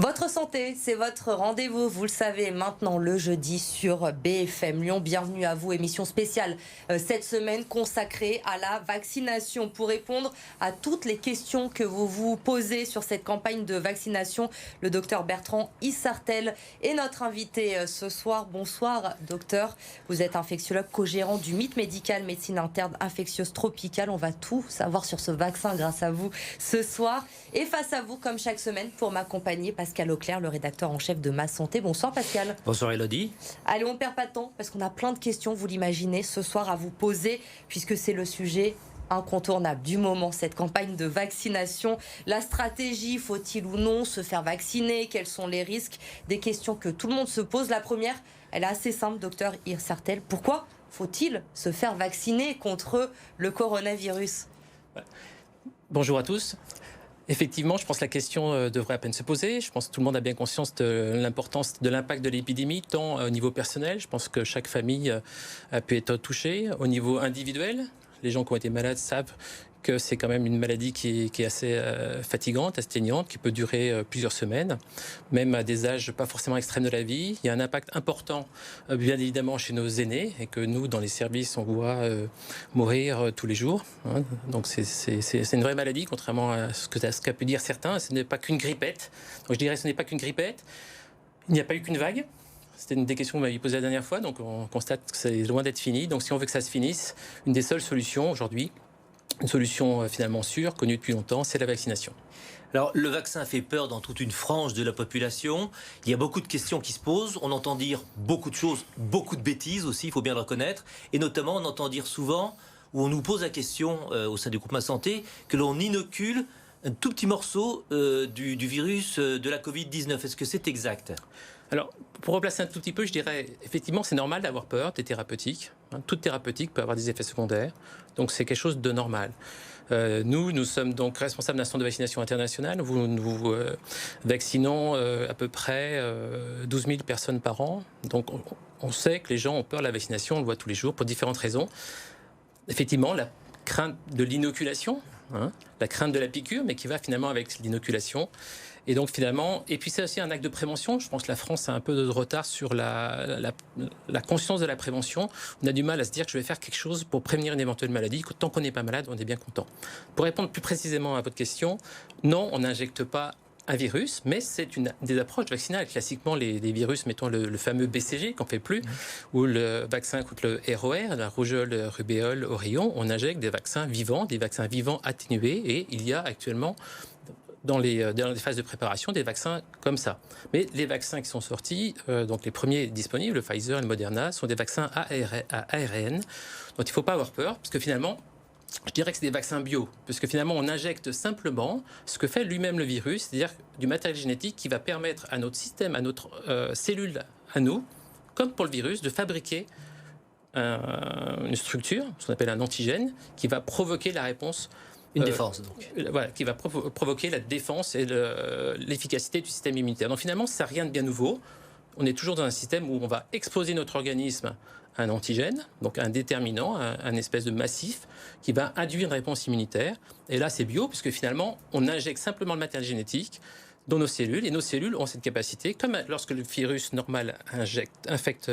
Votre santé, c'est votre rendez-vous, vous le savez, maintenant le jeudi sur BFM Lyon. Bienvenue à vous, émission spéciale cette semaine consacrée à la vaccination. Pour répondre à toutes les questions que vous vous posez sur cette campagne de vaccination, le docteur Bertrand Issartel est notre invité ce soir. Bonsoir docteur, vous êtes infectiologue co-gérant du MIT Médical, médecine interne infectieuse tropicale. On va tout savoir sur ce vaccin grâce à vous ce soir. Et face à vous, comme chaque semaine, pour m'accompagner, Pascal Auclair, le rédacteur en chef de Ma Santé. Bonsoir Pascal. Bonsoir Elodie. Allez, on ne perd pas de temps parce qu'on a plein de questions, vous l'imaginez, ce soir à vous poser, puisque c'est le sujet incontournable du moment, cette campagne de vaccination. La stratégie, faut-il ou non se faire vacciner? Quels sont les risques? Des questions que tout le monde se pose. La première, elle est assez simple, docteur Issartel. Pourquoi faut-il se faire vacciner contre le coronavirus? Bonjour à tous. Effectivement, je pense que la question devrait à peine se poser. Je pense que tout le monde a bien conscience de l'importance de l'impact de l'épidémie, tant au niveau personnel. Je pense que chaque famille a pu être touchée. Au niveau individuel, les gens qui ont été malades savent que c'est quand même une maladie qui est assez fatigante, astreignante, qui peut durer plusieurs semaines, même à des âges pas forcément extrêmes de la vie. Il y a un impact important, bien évidemment, chez nos aînés, et que nous, dans les services, on voit mourir tous les jours. Hein. Donc c'est une vraie maladie, contrairement à ce qu'a pu dire certains. Ce n'est pas qu'une grippette. Donc je dirais que ce n'est pas qu'une grippette. Il n'y a pas eu qu'une vague. C'était une des questions que vous m'aviez posées la dernière fois, donc on constate que c'est loin d'être fini. Donc si on veut que ça se finisse, une des seules solutions aujourd'hui, une solution finalement sûre, connue depuis longtemps, c'est la vaccination. Alors, le vaccin fait peur dans toute une frange de la population. Il y a beaucoup de questions qui se posent. On entend dire beaucoup de choses, beaucoup de bêtises aussi, il faut bien le reconnaître. Et notamment, on entend dire souvent, où on nous pose la question au sein du groupe Ma Santé, que l'on inocule un tout petit morceau du virus de la Covid-19. Est-ce que c'est exact ? Alors, pour replacer un tout petit peu, je dirais, effectivement, c'est normal d'avoir peur des thérapeutiques. Hein, toute thérapeutique peut avoir des effets secondaires. Donc, c'est quelque chose de normal. Nous sommes donc responsables d'un centre de vaccination international. Nous vaccinons à peu près 12 000 personnes par an. Donc, on sait que les gens ont peur de la vaccination. On le voit tous les jours pour différentes raisons. Effectivement, la crainte de l'inoculation, hein, la crainte de la piqûre, mais qui va finalement avec l'inoculation. Et donc finalement, et puis c'est aussi un acte de prévention. Je pense que la France a un peu de retard sur la conscience de la prévention. On a du mal à se dire que je vais faire quelque chose pour prévenir une éventuelle maladie. Tant qu'on n'est pas malade, on est bien content. Pour répondre plus précisément à votre question, non, on n'injecte pas un virus, mais c'est une des approches vaccinales. Classiquement, les virus, mettons le fameux BCG qu'on ne fait plus, ou le vaccin contre le ROR, la rougeole, rubéole, orion, on injecte des vaccins vivants atténués, et il y a actuellement dans les phases de préparation des vaccins comme ça. Mais les vaccins qui sont sortis, donc les premiers disponibles, le Pfizer et le Moderna, sont des vaccins à ARN. Donc il ne faut pas avoir peur, parce que finalement, je dirais que c'est des vaccins bio, parce que finalement on injecte simplement ce que fait lui-même le virus, c'est-à-dire du matériel génétique qui va permettre à notre système, à notre cellule, à nous, comme pour le virus, de fabriquer une structure, ce qu'on appelle un antigène, qui va provoquer la réponse. Une défense, donc. Voilà, qui va provoquer la défense et l'efficacité du système immunitaire. Donc finalement, ça n'a rien de bien nouveau. On est toujours dans un système où on va exposer notre organisme à un antigène, donc un déterminant, un espèce de massif, qui va induire une réponse immunitaire. Et là, c'est bio, puisque finalement, on injecte simplement le matériel génétique dans nos cellules, et nos cellules ont cette capacité, comme lorsque le virus normal infecte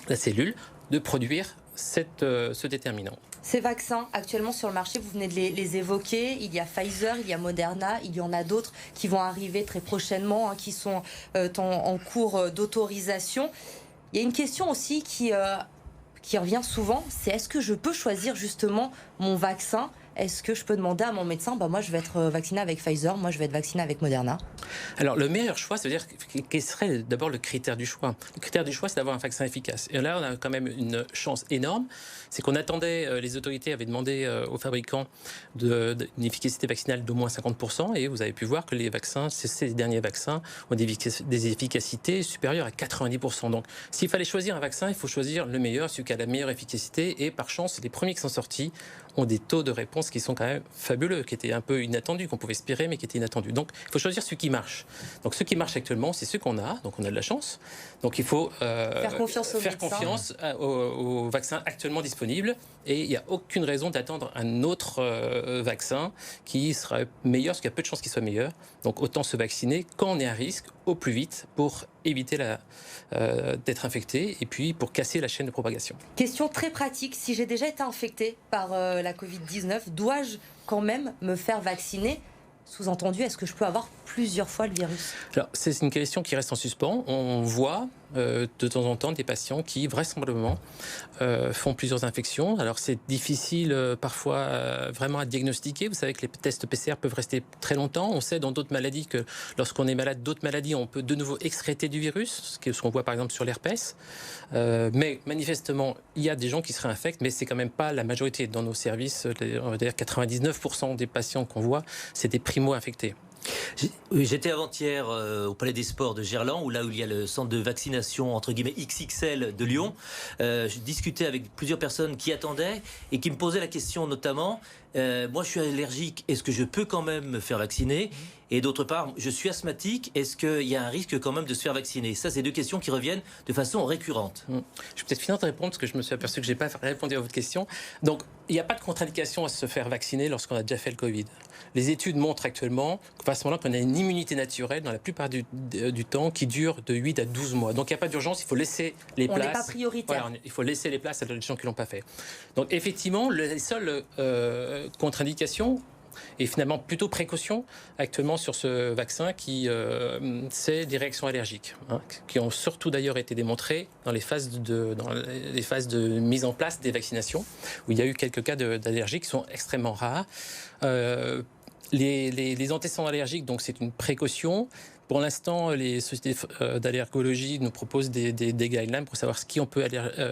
la cellule, de produire ce déterminant. Ces vaccins actuellement sur le marché, vous venez de les évoquer, il y a Pfizer, il y a Moderna, il y en a d'autres qui vont arriver très prochainement, hein, qui sont en cours d'autorisation. Il y a une question aussi qui revient souvent, c'est est-ce que je peux choisir justement mon vaccin ? Est-ce que je peux demander à mon médecin, moi je vais être vacciné avec Pfizer, moi je vais être vacciné avec Moderna? Alors le meilleur choix, c'est-à-dire quel serait d'abord le critère du choix? Le critère du choix, c'est d'avoir un vaccin efficace. Et là, on a quand même une chance énorme, c'est qu'on attendait, les autorités avaient demandé aux fabricants une efficacité vaccinale d'au moins 50%, et vous avez pu voir que les vaccins, ces derniers vaccins, ont des efficacités supérieures à 90%. Donc s'il fallait choisir un vaccin, il faut choisir le meilleur, celui qui a la meilleure efficacité, et par chance, les premiers qui sont sortis ont des taux de réponse qui sont quand même fabuleux, qui étaient un peu inattendus, qu'on pouvait espérer, mais qui étaient inattendus. Donc, il faut choisir ceux qui marchent. Donc, ceux qui marchent actuellement, c'est ceux qu'on a. Donc, on a de la chance. Donc, il faut faire confiance aux vaccins actuellement disponibles. Et il n'y a aucune raison d'attendre un autre vaccin qui sera meilleur, parce qu'il y a peu de chances qu'il soit meilleur. Donc, autant se vacciner quand on est à risque, au plus vite, pour éviter d'être infecté et puis pour casser la chaîne de propagation. Question très pratique, si j'ai déjà été infecté par la Covid-19, dois-je quand même me faire vacciner ? Sous-entendu, est-ce que je peux avoir plusieurs fois le virus ? Alors, c'est une question qui reste en suspens. On voit de temps en temps des patients qui, vraisemblablement, font plusieurs infections. Alors, c'est difficile parfois vraiment à diagnostiquer. Vous savez que les tests PCR peuvent rester très longtemps. On sait dans d'autres maladies que lorsqu'on est malade d'autres maladies, on peut de nouveau excréter du virus, ce qu'on voit par exemple sur l'herpès. Mais manifestement, il y a des gens qui se réinfectent, mais c'est quand même pas la majorité. Dans nos services, on va dire 99% des patients qu'on voit, c'est des primo-infectés. J'étais avant-hier au Palais des Sports de Gerland, où il y a le centre de vaccination entre guillemets XXL de Lyon. Je discutais avec plusieurs personnes qui attendaient et qui me posaient la question notamment, moi je suis allergique, est-ce que je peux quand même me faire vacciner ? Et d'autre part, je suis asthmatique, est-ce qu'il y a un risque quand même de se faire vacciner ? Ça, c'est deux questions qui reviennent de façon récurrente. Je vais peut-être finir de répondre, parce que je me suis aperçu que je n'ai pas répondu à votre question. Donc, il n'y a pas de contre-indication à se faire vacciner lorsqu'on a déjà fait le Covid. Les études montrent actuellement qu'à ce moment-là, qu'on a une immunité naturelle dans la plupart du temps qui dure de 8 à 12 mois. Donc, il n'y a pas d'urgence, il faut laisser les places. On n'est pas prioritaire. Voilà, il faut laisser les places à les gens qui ne l'ont pas fait. Donc, effectivement, les seules contre-indications, et finalement plutôt précaution actuellement sur ce vaccin c'est des réactions allergiques, qui ont surtout d'ailleurs été démontrées dans les phases de mise en place des vaccinations, où il y a eu quelques cas d'allergie qui sont extrêmement rares. Les antécédents allergiques, donc c'est une précaution. Pour l'instant, les sociétés d'allergologie nous proposent des guidelines pour savoir qui on peut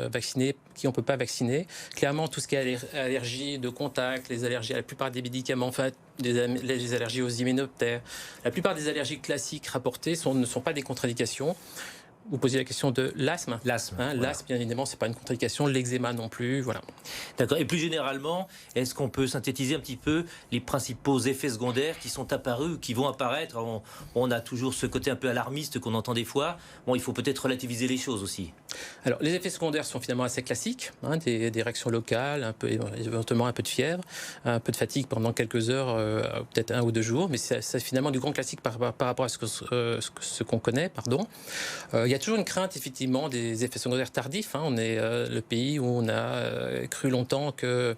vacciner, qui on ne peut pas vacciner. Clairement, tout ce qui est allergie de contact, les allergies à la plupart des médicaments, enfin, les allergies aux hyménoptères, la plupart des allergies classiques rapportées ne sont pas des contre-indications. Vous posiez la question de l'asthme. L'asthme, voilà. L'asthme, bien évidemment, c'est pas une contre-indication. L'eczéma non plus, voilà. D'accord. Et plus généralement, est-ce qu'on peut synthétiser un petit peu les principaux effets secondaires qui sont apparus ou qui vont apparaître ? On a toujours ce côté un peu alarmiste qu'on entend des fois. Bon, il faut peut-être relativiser les choses aussi. Alors, les effets secondaires sont finalement assez classiques, des réactions locales, éventuellement un peu de fièvre, un peu de fatigue pendant quelques heures, peut-être 1 ou 2 jours, mais c'est finalement du grand classique par rapport à ce qu'on connaît, pardon. Il y a toujours une crainte, effectivement, des effets secondaires tardifs. On est le pays où on a cru longtemps que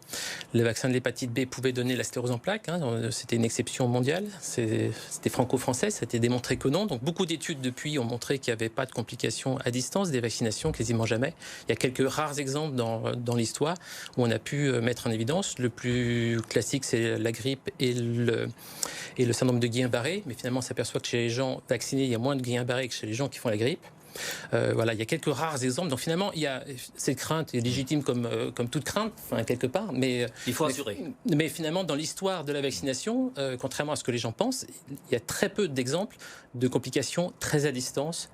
le vaccin de l'hépatite B pouvait donner la sclérose en plaques. C'était une exception mondiale. C'était franco-français. Ça a été démontré que non. Donc, beaucoup d'études depuis ont montré qu'il n'y avait pas de complications à distance des vaccinations, quasiment jamais. Il y a quelques rares exemples dans l'histoire où on a pu mettre en évidence. Le plus classique, c'est la grippe et le syndrome de Guillain-Barré. Mais finalement, on s'aperçoit que chez les gens vaccinés, il y a moins de Guillain-Barré que chez les gens qui font la grippe. Voilà, il y a quelques rares exemples. Donc finalement, cette crainte est légitime comme toute crainte, quelque part. Mais il faut assurer. Mais finalement, dans l'histoire de la vaccination, contrairement à ce que les gens pensent, il y a très peu d'exemples de complications très à distance,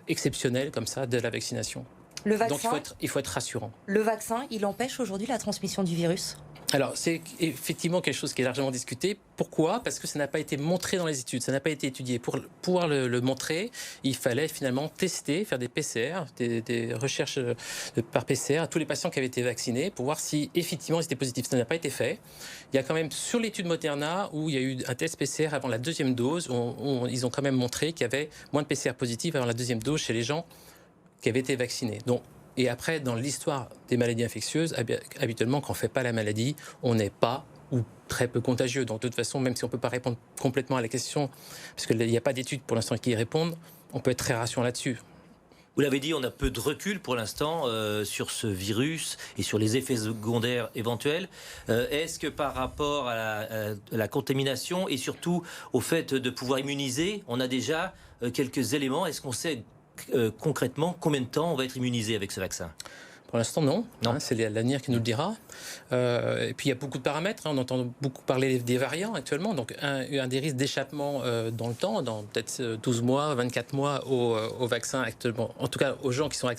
exceptionnelles comme ça, de la vaccination. Le vaccin, donc il faut être rassurant. Le vaccin, il empêche aujourd'hui la transmission du virus ? Alors, c'est effectivement quelque chose qui est largement discuté. Pourquoi ? Parce que ça n'a pas été montré dans les études, ça n'a pas été étudié. Pour pouvoir le montrer, il fallait finalement tester, faire des PCR, des recherches par PCR à tous les patients qui avaient été vaccinés pour voir si effectivement ils étaient positifs. Ça n'a pas été fait. Il y a quand même, sur l'étude Moderna, où il y a eu un test PCR avant la 2e dose, ils ont quand même montré qu'il y avait moins de PCR positifs avant la 2e dose chez les gens qui avaient été vaccinés. Donc, et après, dans l'histoire des maladies infectieuses, habituellement, quand on ne fait pas la maladie, on n'est pas ou très peu contagieux. Donc, de toute façon, même si on ne peut pas répondre complètement à la question, parce qu'il n'y a pas d'études pour l'instant qui y répondent, on peut être très rassurant là-dessus. Vous l'avez dit, on a peu de recul pour l'instant sur ce virus et sur les effets secondaires éventuels. Est-ce que par rapport à la contamination et surtout au fait de pouvoir immuniser, on a déjà quelques éléments ? Est-ce qu'on sait concrètement combien de temps on va être immunisé avec ce vaccin ? Pour l'instant, non. C'est l'avenir qui nous le dira. Et puis, il y a beaucoup de paramètres. On entend beaucoup parler des variants actuellement. Donc, un des risques d'échappement dans le temps, dans peut-être 12 mois, 24 mois au vaccin actuellement, en tout cas aux gens qui sont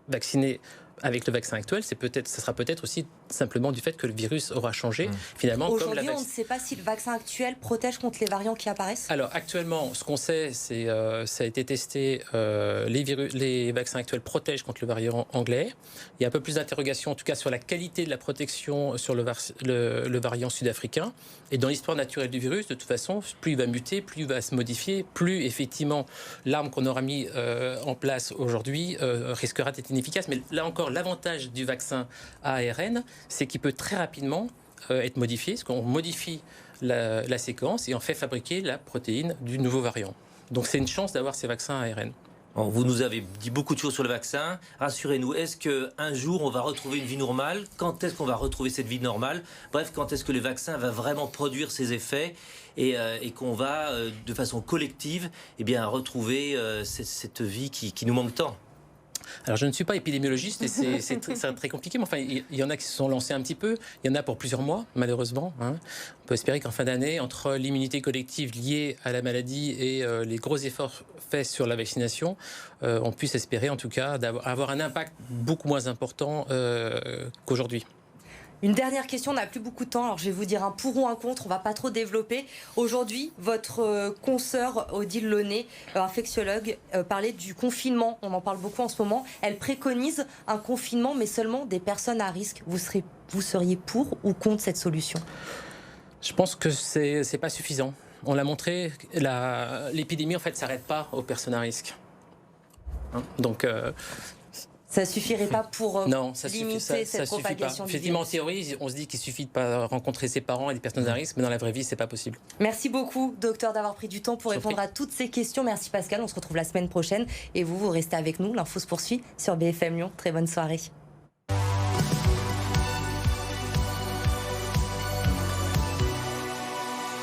vaccinés avec le vaccin actuel, ça sera peut-être aussi simplement du fait que le virus aura changé. Finalement, aujourd'hui, on ne sait pas si le vaccin actuel protège contre les variants qui apparaissent. Alors actuellement, ce qu'on sait, c'est ça a été testé. Les vaccins actuels protègent contre le variant anglais. Il y a un peu plus d'interrogations, en tout cas, sur la qualité de la protection sur le variant sud-africain. Et dans l'histoire naturelle du virus, de toute façon, plus il va muter, plus il va se modifier, plus effectivement l'arme qu'on aura mis en place aujourd'hui risquera d'être inefficace. Mais là encore, l'avantage du vaccin à ARN, c'est qu'il peut très rapidement être modifié, parce qu'on modifie la séquence et on fait fabriquer la protéine du nouveau variant. Donc c'est une chance d'avoir ces vaccins à ARN. Bon, vous nous avez dit beaucoup de choses sur le vaccin. Rassurez-nous, est-ce qu'un jour on va retrouver une vie normale? Quand est-ce qu'on va retrouver cette vie normale? Bref, quand est-ce que le vaccin va vraiment produire ses effets et qu'on va, de façon collective, retrouver cette vie qui nous manque tant? Alors je ne suis pas épidémiologiste et c'est très compliqué, mais enfin il y en a qui se sont lancés un petit peu, il y en a pour plusieurs mois malheureusement. On peut espérer qu'en fin d'année, entre l'immunité collective liée à la maladie et les gros efforts faits sur la vaccination, on puisse espérer en tout cas d'avoir un impact beaucoup moins important qu'aujourd'hui. Une dernière question, on n'a plus beaucoup de temps, alors je vais vous dire un pour ou un contre, on ne va pas trop développer. Aujourd'hui, votre consoeur Odile Launay, infectiologue, parlait du confinement, on en parle beaucoup en ce moment. Elle préconise un confinement, mais seulement des personnes à risque. Vous seriez pour ou contre cette solution? Je pense que c'est pas suffisant. On l'a montré, l'épidémie en fait s'arrête pas aux personnes à risque. Donc... ça suffirait pas pour limiter cette propagation du virus. Effectivement, en théorie, on se dit qu'il suffit de pas rencontrer ses parents et des personnes à risque, mais dans la vraie vie, c'est pas possible. Merci beaucoup, docteur, d'avoir pris du temps pour répondre à toutes ces questions. Merci Pascal, on se retrouve la semaine prochaine. Et vous restez avec nous, l'info se poursuit sur BFM Lyon. Très bonne soirée.